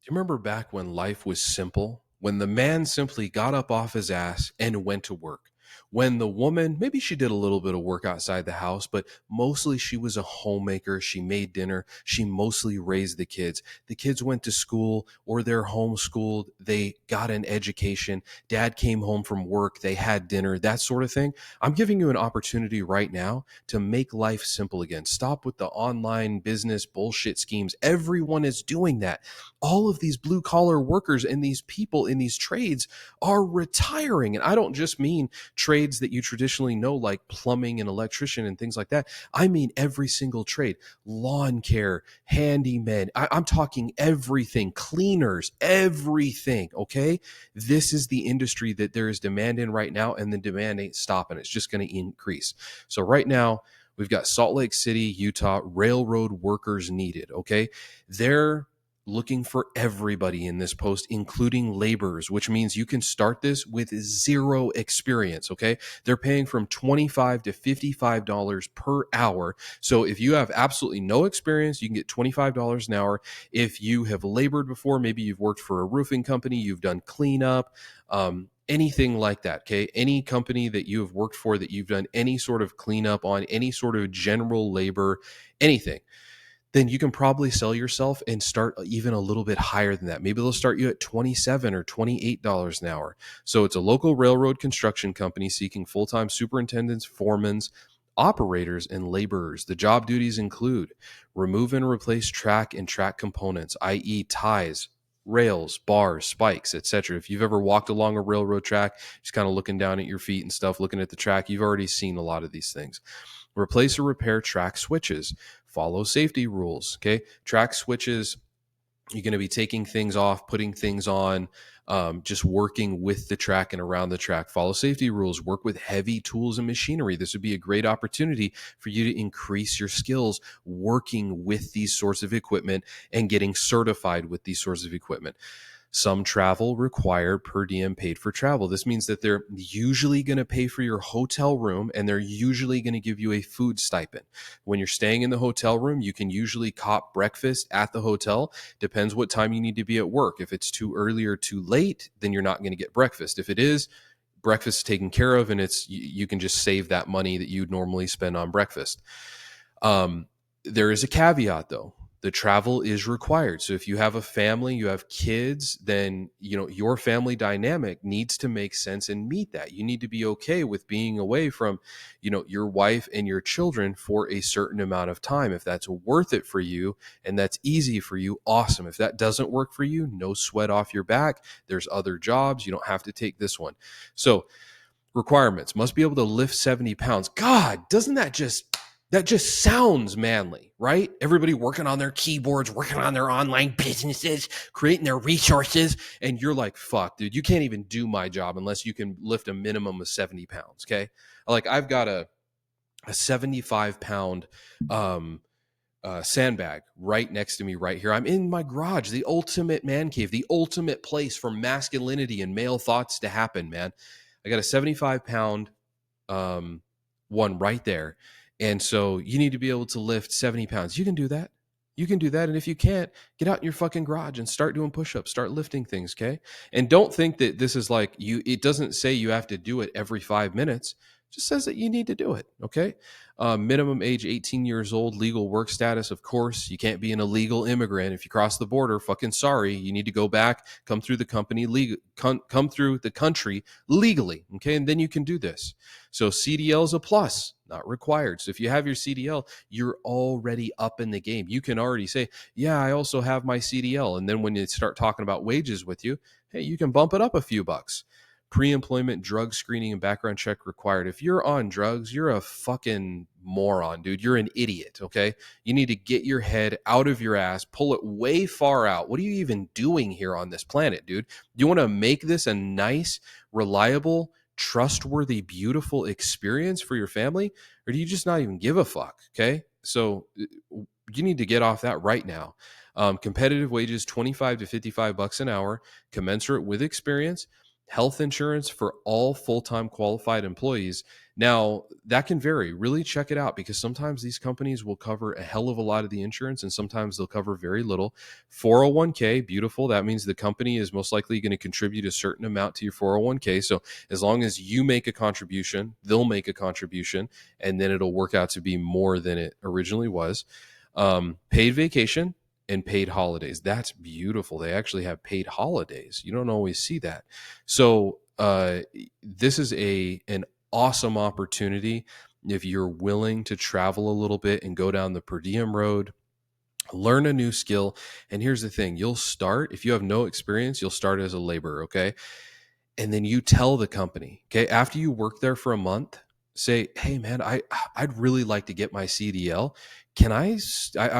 Do you remember back when life was simple? When the man simply got up off his ass and went to work? When the woman, maybe she did a little bit of work outside the house, but mostly she was a homemaker. She made dinner. She mostly raised the kids. The kids went to school or they're homeschooled. They got an education. Dad came home from work. They had dinner, that sort of thing. I'm giving you an opportunity right now to make life simple again. Stop with the online business bullshit schemes. Everyone is doing that. All of these blue collar workers and these people in these trades are retiring. And I don't just mean trades that you traditionally know, like plumbing and electrician and things like that. I mean every single trade: lawn care, handymen. I'm talking everything, cleaners, everything. Okay. This is the industry that there is demand in right now, and the demand ain't stopping. It's just going to increase. So, right now, we've got Salt Lake City, Utah, railroad workers needed. Okay. They're looking for everybody in this post, including laborers, which means you can start this with zero experience. Okay. They're paying from $25 to $55 per hour. So if you have absolutely no experience, you can get $25 an hour. If you have labored before, maybe you've worked for a roofing company, you've done cleanup, anything like that. Okay. Any company that you have worked for that you've done any sort of cleanup on, any sort of general labor, anything, then you can probably sell yourself and start even a little bit higher than that. Maybe they'll start you at $27 or $28 an hour. So it's a local railroad construction company seeking full-time superintendents, foremans, operators, and laborers. The job duties include remove and replace track and track components, i.e. ties, rails, bars, spikes, etc. If you've ever walked along a railroad track, just kind of looking down at your feet and stuff, looking at the track, you've already seen a lot of these things. Replace or repair track switches. Follow safety rules. Okay. Track switches, you're going to be taking things off, putting things on, just working with the track and around the track. Follow safety rules. Work with heavy tools and machinery. This would be a great opportunity for you to increase your skills working with these sorts of equipment and getting certified with these sorts of equipment. Some travel required, per diem paid for travel. This means that they're usually going to pay for your hotel room, and they're usually going to give you a food stipend. When you're staying in the hotel room, you can usually cop breakfast at the hotel. Depends what time you need to be at work. If it's too early or too late, then you're not going to get breakfast. If it is, breakfast is taken care of, and you can just save that money that you'd normally spend on breakfast. There is a caveat though. The travel is required. So if you have a family, you have kids, then your family dynamic needs to make sense and meet that. You need to be okay with being away from, your wife and your children for a certain amount of time. If that's worth it for you and that's easy for you, awesome. If that doesn't work for you, no sweat off your back. There's other jobs. You don't have to take this one. So requirements: must be able to lift 70 pounds. God, doesn't that just sounds manly, right? Everybody working on their keyboards, working on their online businesses, creating their resources. And you're like, fuck, dude, you can't even do my job unless you can lift a minimum of 70 pounds. Okay. Like I've got a 75-pound sandbag right next to me right here. I'm in my garage, the ultimate man cave, the ultimate place for masculinity and male thoughts to happen, man. I got a 75-pound one right there. And so you need to be able to lift 70 pounds. You can do that. You can do that. And if you can't, get out in your fucking garage and start doing push-ups, start lifting things. Okay. And don't think that this is like it doesn't say you have to do it every 5 minutes. It just says that you need to do it. Okay. Minimum age 18 years old, legal work status. Of course, you can't be an illegal immigrant. If you cross the border, fucking sorry. You need to go back, come through the come through the country legally. Okay. And then you can do this. So CDL is a plus, not required. So if you have your CDL, you're already up in the game. You can already say, yeah, I also have my CDL. And then when you start talking about wages with you, hey, you can bump it up a few bucks. Pre-employment drug screening and background check required. If you're on drugs, you're a fucking moron, dude. You're an idiot, okay? You need to get your head out of your ass, pull it way far out. What are you even doing here on this planet, dude? Do you want to make this a nice, reliable, trustworthy, beautiful experience for your family? Or do you just not even give a fuck, okay? So you need to get off that right now. Competitive wages, 25 to 55 bucks an hour, commensurate with experience. health insurance for all full-time qualified employees. Now, that can vary. Really check it out, because sometimes these companies will cover a hell of a lot of the insurance and sometimes they'll cover very little. 401k, beautiful. That means the company is most likely going to contribute a certain amount to your 401k. So as long as you make a contribution, they'll make a contribution, and then it'll work out to be more than it originally was. Paid vacation and paid holidays. That's beautiful. They actually have paid holidays. You don't always see that. So this is an awesome opportunity if you're willing to travel a little bit and go down the per diem road, learn a new skill. And here's the thing: you'll start, if you have no experience, you'll start as a laborer, okay? And then you tell the company, okay, after you work there for a month, say, hey man, I'd really like to get my CDL. Can I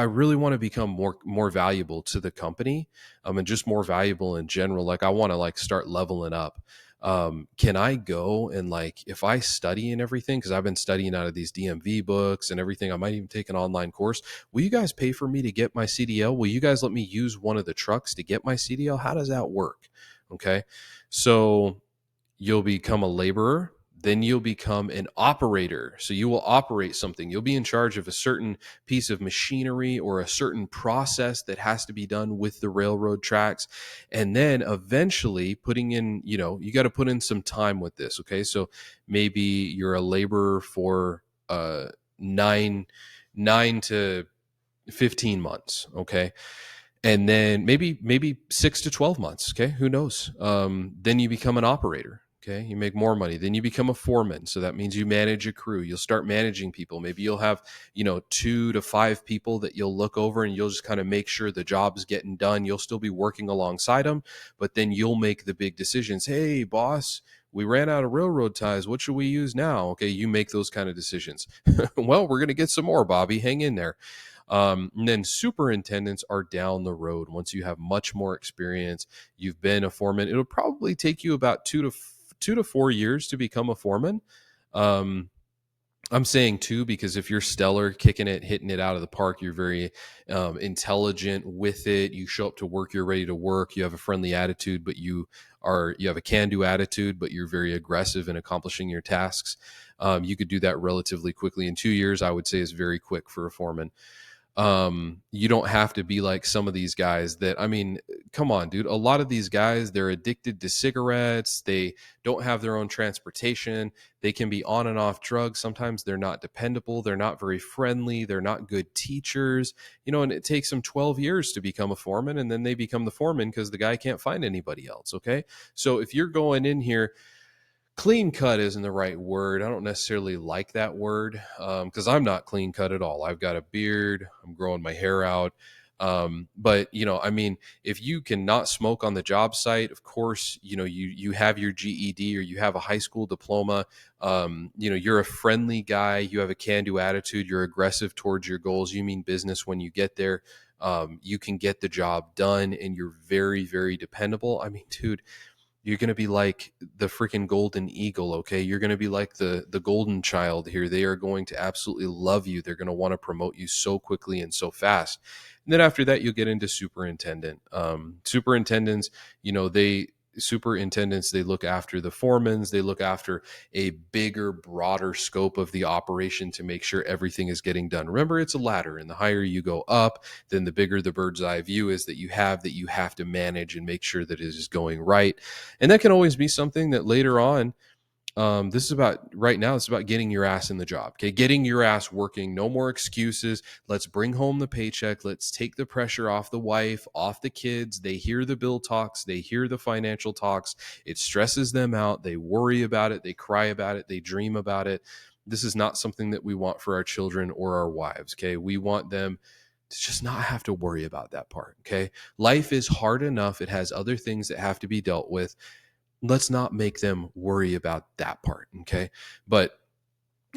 really want to become more valuable to the company, and just more valuable in general. Like I want to like start leveling up. Can I go and, like, if I study and everything, because I've been studying out of these DMV books and everything, I might even take an online course. Will you guys pay for me to get my CDL? Will you guys let me use one of the trucks to get my CDL? How does that work? Okay. So you'll become a laborer, then you'll become an operator. So you will operate something. You'll be in charge of a certain piece of machinery or a certain process that has to be done with the railroad tracks. And then eventually putting in, you got to put in some time with this. Okay. So maybe you're a laborer for nine to 15 months. Okay. And then maybe 6 to 12 months. Okay, who knows? Then you become an operator. Okay, you make more money. Then you become a foreman. So that means you manage a crew. You'll start managing people. Maybe you'll have 2 to 5 people that you'll look over, and you'll just kind of make sure the job's getting done. You'll still be working alongside them, but then you'll make the big decisions. Hey, boss, we ran out of railroad ties. What should we use now? Okay, you make those kind of decisions. Well, we're going to get some more, Bobby. Hang in there. And then superintendents are down the road. Once you have much more experience, you've been a foreman. It'll probably take you about 2 to 4 years to become a foreman. I'm saying two because if you're stellar, kicking it, hitting it out of the park, you're very intelligent with it. You show up to work, you're ready to work. You have a friendly attitude, but you have a can-do attitude, but you're very aggressive in accomplishing your tasks. You could do that relatively quickly. In 2 years, I would say is very quick for a foreman. You don't have to be like some of these guys that, I mean, come on, dude. A lot of these guys, they're addicted to cigarettes. They don't have their own transportation. They can be on and off drugs. Sometimes they're not dependable. They're not very friendly. They're not good teachers, and it takes them 12 years to become a foreman. And then they become the foreman because the guy can't find anybody else. Okay. So if you're going in here, clean cut isn't the right word. I don't necessarily like that word because I'm not clean cut at all. I've got a beard. I'm growing my hair out. But I mean, if you cannot smoke on the job site, of course, you have your GED or you have a high school diploma. You're a friendly guy. You have a can-do attitude. You're aggressive towards your goals. You mean business when you get there. You can get the job done, and you're very, very dependable. I mean, dude, you're going to be like the freaking golden eagle. Okay. You're going to be like the golden child here. They are going to absolutely love you. They're going to want to promote you so quickly and so fast. And then after that, you'll get into superintendent. Superintendents, they look after the foremans. They look after a bigger, broader scope of the operation to make sure everything is getting done. Remember, it's a ladder, and the higher you go up, then the bigger the bird's eye view is that you have to manage and make sure that it is going right. And that can always be something that later on, this is about right now. It's about getting your ass in the job. Okay. Getting your ass working. No more excuses. Let's bring home the paycheck. Let's take the pressure off the wife, off the kids. They hear the bill talks. They hear the financial talks. It stresses them out. They worry about it. They cry about it. They dream about it. This is not something that we want for our children or our wives. Okay. We want them to just not have to worry about that part. Okay. Life is hard enough. It has other things that have to be dealt with. Let's not make them worry about that part. Okay. But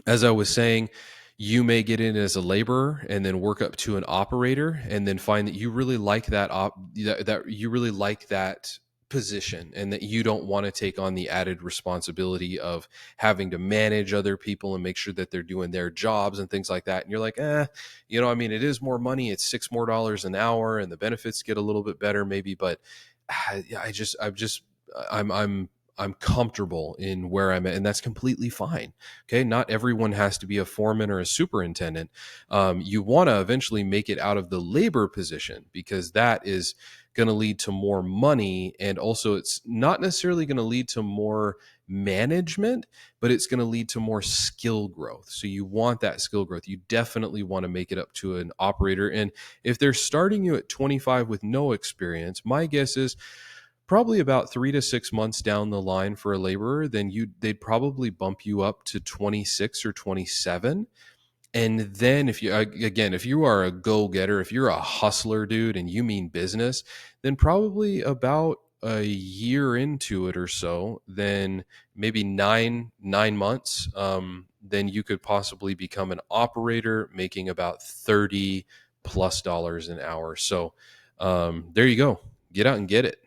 as I was saying, you may get in as a laborer and then work up to an operator and then find that you really like that you really like that position and that you don't want to take on the added responsibility of having to manage other people and make sure that they're doing their jobs and things like that. And you're like, I mean, it is more money. It's $6 more an hour and the benefits get a little bit better maybe, but I'm I'm comfortable in where I'm at, and that's completely fine. Okay, not everyone has to be a foreman or a superintendent. You want to eventually make it out of the labor position, because that is going to lead to more money, and also it's not necessarily going to lead to more management, but it's going to lead to more skill growth. So you want that skill growth. You definitely want to make it up to an operator. And if they're starting you at 25 with no experience, my guess is probably about 3 to 6 months down the line for a laborer, then they'd probably bump you up to 26 or 27. And then if you, again, if you are a go-getter, if you're a hustler, dude, and you mean business, then probably about a year into it or so, then maybe nine months, then you could possibly become an operator making about $30 plus an hour. So there you go. Get out and get it.